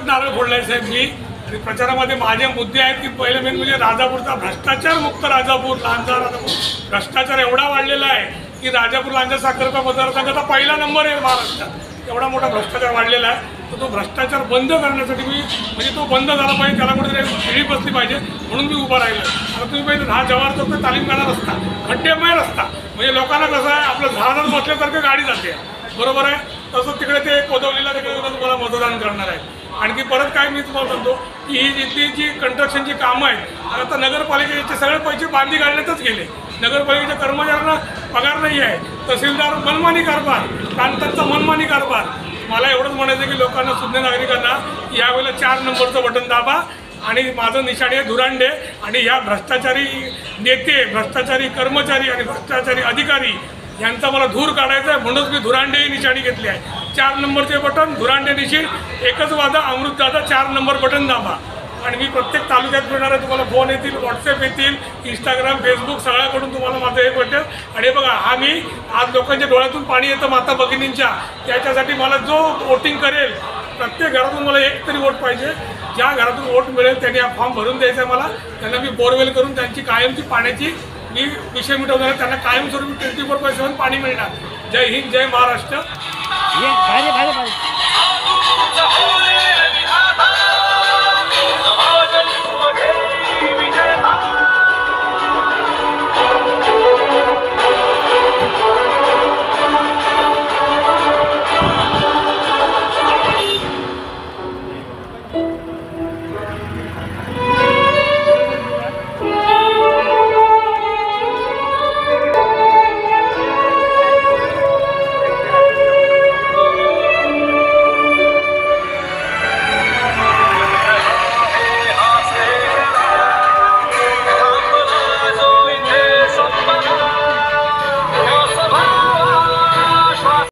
नारळ फोडलाय साहेब मी आणि प्रचारामध्ये माझे मुद्दे आहेत की पहिले मेन म्हणजे राजापूरचा भ्रष्टाचार मुक्त राजापूर लांजा राजापूर भ्रष्टाचार एवढा वाढलेला आहे की राजापूर लांजा साखरपा मतदारसंघाचा पहिला नंबर आहे महाराष्ट्रात। एवढा मोठा भ्रष्टाचार वाढलेला आहे तर तो भ्रष्टाचार बंद करण्यासाठी मी म्हणजे तो बंद झाला पाहिजे, त्याला कुठेतरी खेळी बसली पाहिजे म्हणून मी उभा राहिलो। आता तुम्ही पहिले हा जवाहर चौक तालीमगाडा रस्ता खड्डेमय रस्ता म्हणजे लोकांना कसं आहे आपलं झाडात बसल्यासारखं गाडी जाते बरोबर आहे, तसं तिकडे ते कोदवलीला तिकडे तुम्हाला मतदान करणार आहे। आणखी परत काय मी तुम्हाला सांगतो की ही जिथली जी कंस्ट्रक्शनची कामं आहेत आता नगरपालिकेचे सगळे पैसे बांधी काढण्यातच गेले, नगरपालिकेच्या कर्मचाऱ्यांना पगार नाही आहे, तहसीलदार मनमानी कारभार, प्रांतांचा मनमानी कारभार। मला एवढंच म्हणायचं की लोकांना सुज्ञ नागरिकांना यावेळेला 4 नंबरचं बटन दाबा आणि माझं निशाणी आहे धुरांडे आणि ह्या भ्रष्टाचारी नेते, भ्रष्टाचारी कर्मचारी आणि भ्रष्टाचारी अधिकारी यांचा मला धूर काढायचा आहे म्हणूनच मी धुरांडे ही निशाणी घेतली आहे। 4 नंबरचे बटन धुरांडे निशील एकच वादा अमृतदादा 4 नंबर बटन दाबा आणि मी प्रत्येक तालुक्यात फिरणार आहे, तुम्हाला फोन येतील, व्हॉट्सअप येतील, इंस्टाग्राम, फेसबुक सगळ्याकडून तुम्हाला माझं हे भेटेल। आणि बघा हा मी आज लोकांच्या डोळ्यातून पाणी येतं माता भगिनींच्या, त्याच्यासाठी मला जो वोटिंग करेल प्रत्येक घरातून मला एक तरी वोट पाहिजे, ज्या घरातून वोट मिळेल त्यांनी हा फॉर्म भरून द्यायचा आहे मला, त्यांना मी बोरवेल करून त्यांची कायमची पाण्याची मी विषय मिटवणार आहे, त्यांना कायमस्वरूपी 24/7 पाणी मिळणार। जय हिंद, जय महाराष्ट्र।